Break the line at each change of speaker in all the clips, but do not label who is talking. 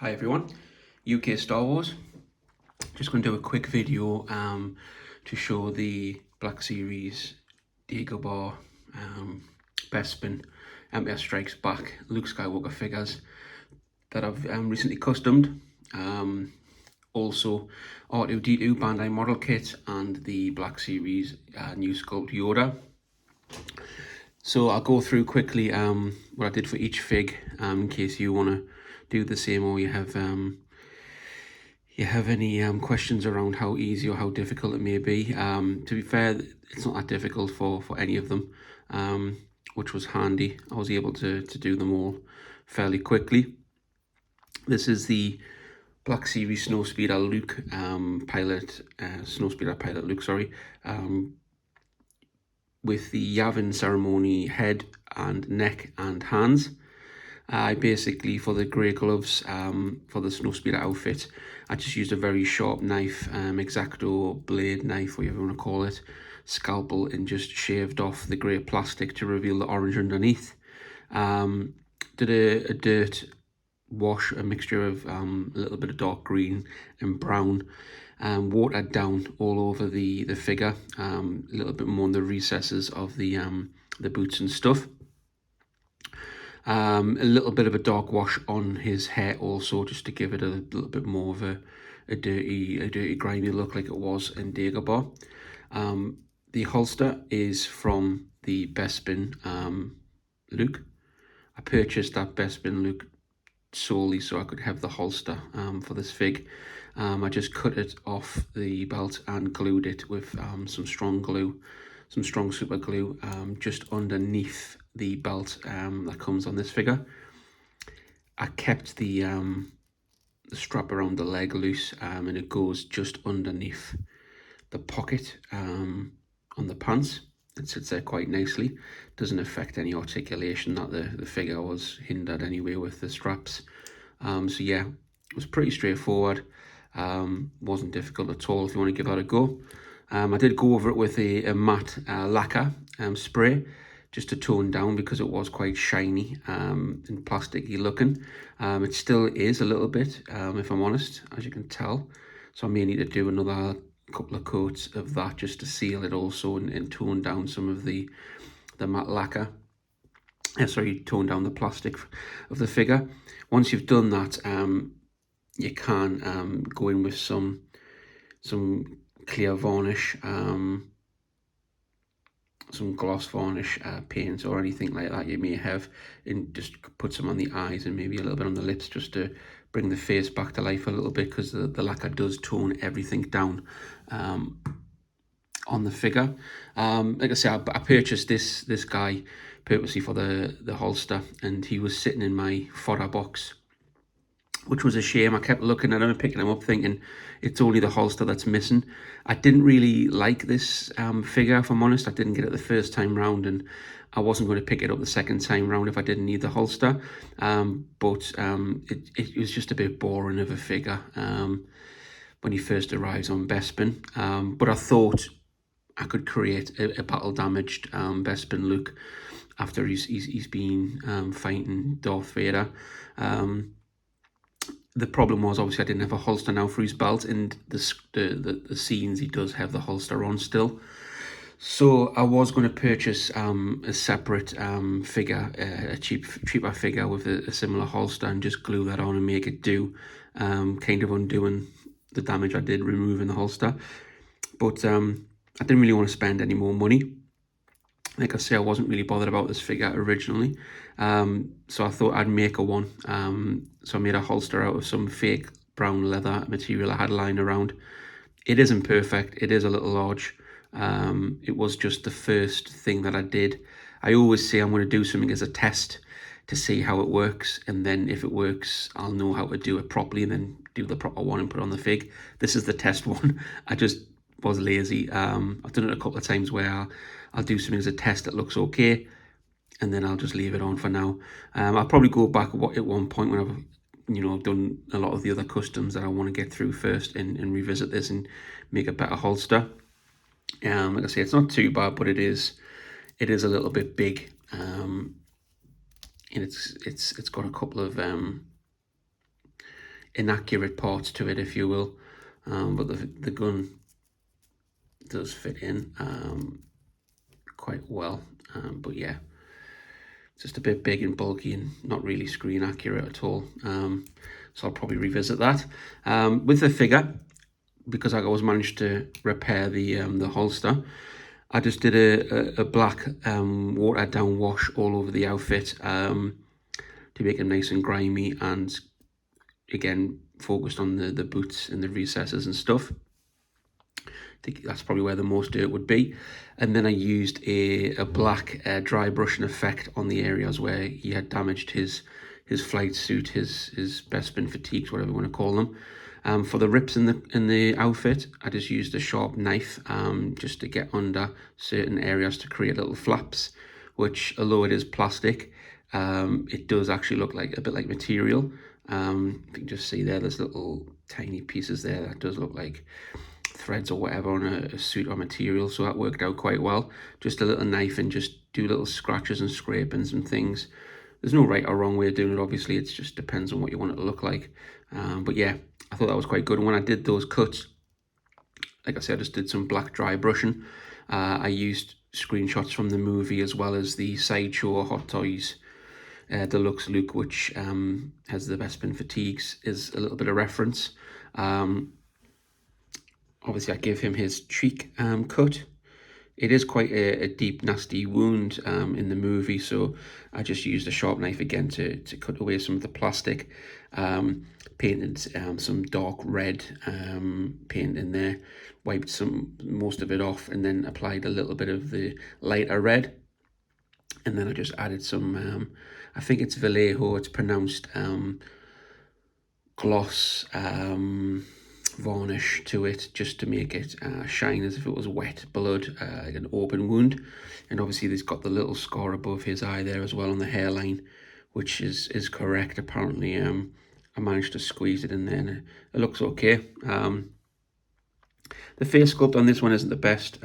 Hi everyone, UK Star Wars. Just going to do a quick video to show the Black Series dagobah Bespin Empire Strikes Back Luke Skywalker figures that I've recently customed. Also R2-D2 Bandai model kit and the Black Series new sculpt Yoda. So I'll go through quickly what I did for each fig in case you want to do the same, or you have any questions around how easy or how difficult it may be. To be fair, it's not that difficult for any of them, which was handy. I was able to do them all fairly quickly. This is the Black Series Snowspeeder Luke Snowspeeder Pilot Luke, sorry, with the Yavin ceremony head and neck and hands. I basically, for the grey gloves, for the Snowspeeder outfit, I just used a very sharp knife, X-Acto blade knife, whatever you want to call it, scalpel, and just shaved off the grey plastic to reveal the orange underneath. Did a dirt wash, a mixture of a little bit of dark green and brown, watered down all over the figure, a little bit more in the recesses of the boots and stuff. A little bit of a dark wash on his hair also, just to give it a little bit more of a dirty, grimy look like it was in Dagobah. The holster is from the Bespin Luke. I purchased that Bespin Luke solely so I could have the holster for this fig. I just cut it off the belt and glued it with some strong super glue just underneath the belt that comes on this figure. I kept the strap around the leg loose, and it goes just underneath the pocket on the pants. It sits there quite nicely. Doesn't affect any articulation that the figure was hindered anyway with the straps. So yeah, it was pretty straightforward. Wasn't difficult at all if you want to give that a go. I did go over it with a matte lacquer spray just to tone down, because it was quite shiny and plasticky looking. It still is a little bit, if I'm honest, as you can tell. So I may need to do another couple of coats of that just to seal it also and tone down some of the matte lacquer. Sorry, tone down the plastic of the figure. Once you've done that, you can go in with some clear varnish, some gloss varnish paint or anything like that you may have, and just put some on the eyes and maybe a little bit on the lips just to bring the face back to life a little bit, because the lacquer does tone everything down on the figure. Like I say, I purchased this guy purposely for the holster, and he was sitting in my fodder box, which was a shame. I kept looking at him and picking him up thinking it's only the holster that's missing. I didn't really like this figure, if I'm honest. I didn't get it the first time round, and I wasn't going to pick it up the second time round if I didn't need the holster. But it was just a bit boring of a figure when he first arrives on Bespin. But I thought I could create a battle-damaged Bespin Luke after he's been fighting Darth Vader. The problem was, obviously, I didn't have a holster now for his belt, and the scenes he does have the holster on still. So I was going to purchase a separate figure, a cheaper figure with a similar holster, and just glue that on and make it do, kind of undoing the damage I did removing the holster. But I didn't really want to spend any more money. Like I say, I wasn't really bothered about this figure originally, so I thought I'd make one. So I made a holster out of some fake brown leather material I had lying around. It isn't perfect, it is a little large. It was just the first thing that I did. I always say I'm going to do something as a test to see how it works, and then if it works, I'll know how to do it properly and then do the proper one and put it on the fig. This is the test one. I just was lazy. I've done it a couple of times where I'll do something as a test that looks okay, and then I'll just leave it on for now. I'll probably go back at one point when I've done a lot of the other customs that I want to get through first, and revisit this and make a better holster. Like I say, it's not too bad, but it is a little bit big, and it's got a couple of inaccurate parts to it, if you will. But the gun does fit in quite well. But yeah, just a bit big and bulky and not really screen accurate at all. So I'll probably revisit that. With the figure, because I always managed to repair the holster, I just did a black watered down wash all over the outfit to make it nice and grimy, and again focused on the boots and the recesses and stuff. I think that's probably where the most dirt would be. And then I used a black dry brushing effect on the areas where he had damaged his flight suit, his Bespin fatigues, whatever you want to call them. For the rips in the outfit, I just used a sharp knife just to get under certain areas to create little flaps, which, although it is plastic, it does actually look like a bit like material. You can just see there's little tiny pieces there that does look like threads or whatever on a suit or material, so that worked out quite well. Just a little knife and just do little scratches and scrapings and things. There's no right or wrong way of doing it, obviously. It just depends on what you want it to look like. But yeah, I thought that was quite good. And when I did those cuts, like I said, I just did some black dry brushing. I used screenshots from the movie as well as the Sideshow Hot Toys Deluxe Luke, which has the Bespin fatigues, is a little bit of reference. Obviously, I gave him his cheek cut. It is quite a deep, nasty wound in the movie, so I just used a sharp knife again to cut away some of the plastic. Painted some dark red paint in there, wiped most of it off, and then applied a little bit of the lighter red. And then I just added some, I think it's Vallejo, it's pronounced gloss varnish to it, just to make it shine as if it was wet blood, like an open wound. And obviously there's got the little scar above his eye there as well on the hairline, which is correct apparently. I managed to squeeze it in there and it looks okay. The face sculpt on this one isn't the best.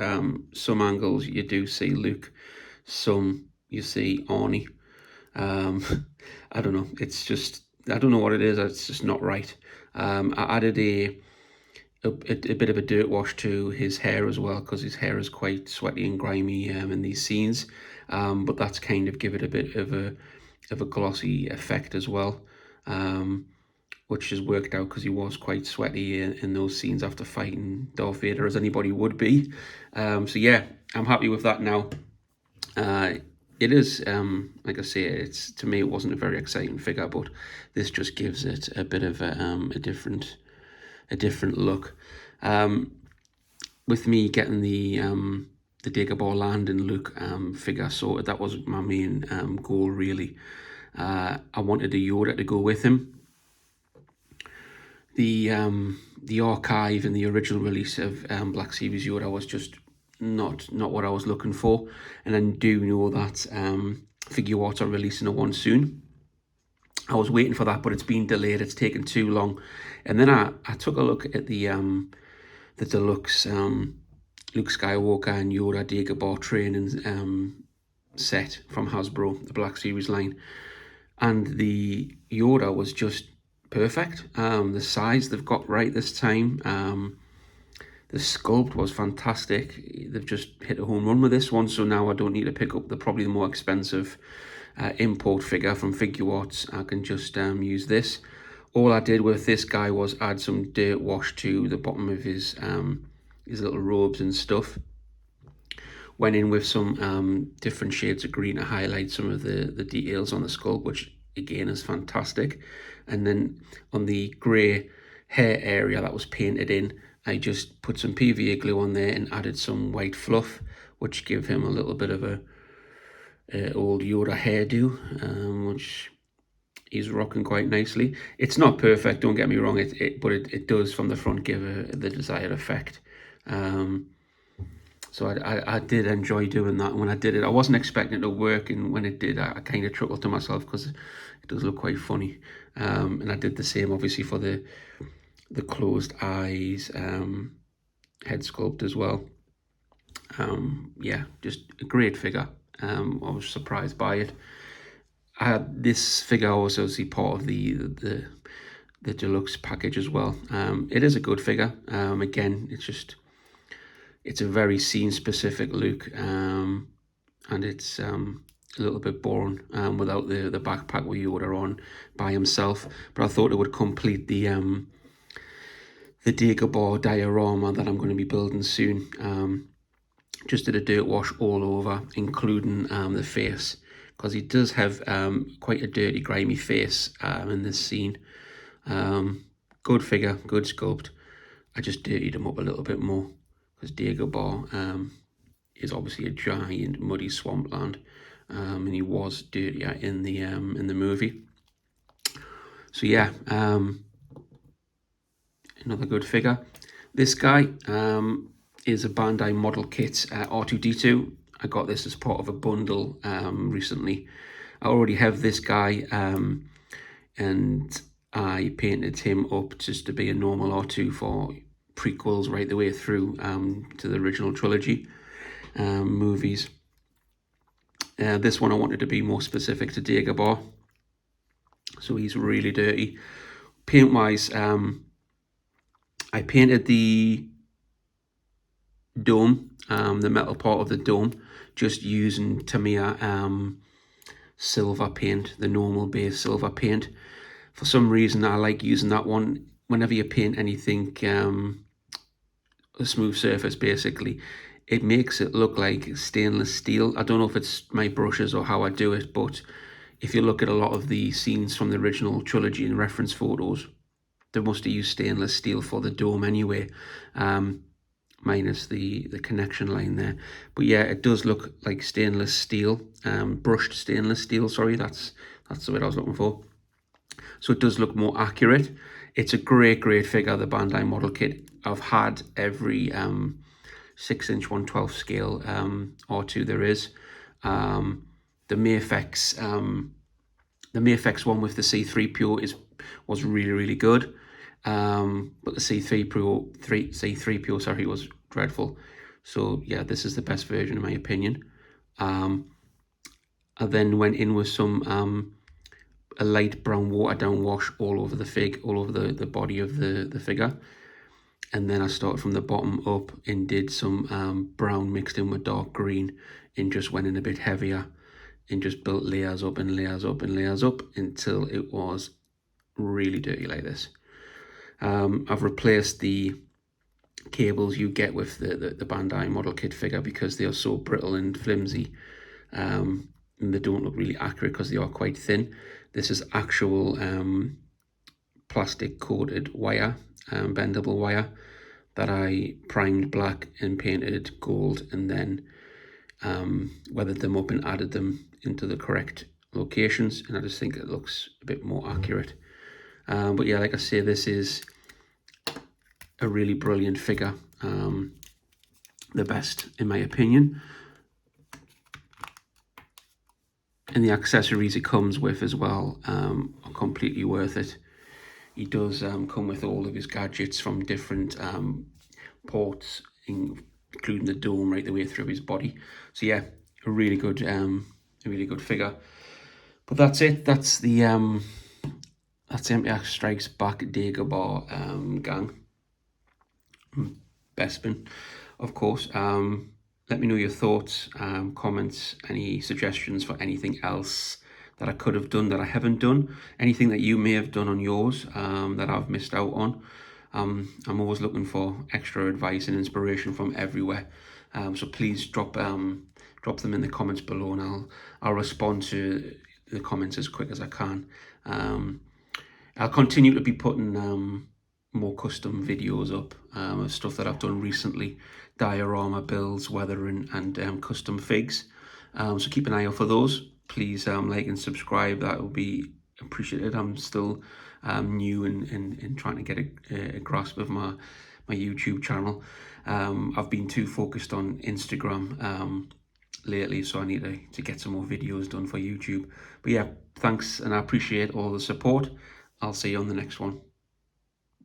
Some angles you do see Luke, some you see Arnie. I don't know, it's just, I don't know what it is, it's just not right. I added a bit of a dirt wash to his hair as well, because his hair is quite sweaty and grimy in these scenes, but that's kind of give it a bit of a glossy effect as well, which has worked out because he was quite sweaty in those scenes after fighting Darth Vader, as anybody would be. So yeah, I'm happy with that now. It is, like I say, it's, to me, it wasn't a very exciting figure, but this just gives it a bit of a different look. With me getting the dagobah landing Luke figure sorted, that was my main goal really. I wanted a Yoda to go with him. The archive and the original release of Black Series Yoda was just not what I was looking for, and I do know that Figure Arts are releasing a one soon. I was waiting for that, but it's been delayed. It's taken too long. And then I took a look at the deluxe Luke Skywalker and Yoda dagobah training set from Hasbro, the Black Series line, and the Yoda was just perfect. The size they've got right this time. The sculpt was fantastic. They've just hit a home run with this one, so now I don't need to pick up probably the more expensive import figure from Figure Arts. I can just use this. All I did with this guy was add some dirt wash to the bottom of his little robes and stuff. Went in with some different shades of green to highlight some of the details on the sculpt, which again is fantastic. And then on the grey hair area that was painted in, I just put some PVA glue on there and added some white fluff, which give him a little bit of a old Yoda hairdo, which he's rocking quite nicely. It's not perfect, don't get me wrong, but it does from the front give the desired effect. So I did enjoy doing that. When I did it, I wasn't expecting it to work, and when it did, I kind of chuckled to myself because it does look quite funny. And I did the same, obviously, for the closed eyes head sculpt as well. Yeah, just a great figure. I was surprised by it. This figure was obviously part of the the deluxe package as well. It is a good figure. Again, it's a very scene specific look, and it's a little bit boring without the backpack with Yoda on by himself. But I thought it would complete the dagobah diorama that I'm going to be building soon. Just did a dirt wash all over, including the face, because he does have quite a dirty, grimy face in this scene. Good figure, good sculpt. I just dirtied him up a little bit more, because Dagobah is obviously a giant muddy swampland, and he was dirtier in the movie. So yeah, another good figure. This guy is a Bandai model kit R2-D2. I got this as part of a bundle recently. I already have this guy, and I painted him up just to be a normal R2 for prequels right the way through to the original trilogy movies. This one I wanted to be more specific to Dagobah, so he's really dirty. Paint wise, I painted the dome, the metal part of the dome, just using Tamiya silver paint, the normal base silver paint. For some reason, I like using that one whenever you paint anything, a smooth surface basically. It makes it look like stainless steel. I don't know if it's my brushes or how I do it, but if you look at a lot of the scenes from the original trilogy and reference photos, they must have used stainless steel for the dome anyway, minus the connection line there. But yeah, it does look like stainless steel, brushed stainless steel, sorry, that's the word I was looking for. So it does look more accurate. It's a great figure, the Bandai model kit. I've had every 6-inch 1/12 scale R2 there is. The Mayfix one with the C3PO was really good. But the C3PO, sorry, was dreadful. So yeah, this is the best version in my opinion. I then went in with some a light brown water down wash all over the fig, all over the body of the figure. And then I started from the bottom up and did some brown mixed in with dark green, and just went in a bit heavier and just built layers up and layers up and layers up until it was really dirty like this. I've replaced the cables you get with the Bandai model kit figure because they are so brittle and flimsy, and they don't look really accurate because they are quite thin. This is actual plastic coated wire, bendable wire, that I primed black and painted gold, and then weathered them up and added them into the correct locations, and I just think it looks a bit more accurate. But yeah, like I say, this is a really brilliant figure, the best in my opinion. And the accessories it comes with as well are completely worth it. He does come with all of his gadgets from different ports, including the dome right the way through his body. So yeah, a really good figure. But that's it. That's the Empire Strikes Back Dagobah gang. Bespin, of course. Let me know your thoughts, comments, any suggestions for anything else that I could have done that I haven't done, anything that you may have done on yours that I've missed out on. I'm always looking for extra advice and inspiration from everywhere. So please drop them in the comments below, and I'll respond to the comments as quick as I can. I'll continue to be putting more custom videos up of stuff that I've done recently, diorama builds, weathering, and custom figs. So keep an eye out for those. Please like and subscribe. That will be appreciated. I'm still new and trying to get a grasp of my YouTube channel. I've been too focused on Instagram lately, so I need to get some more videos done for YouTube. But yeah, thanks, and I appreciate all the support. I'll see you on the next one.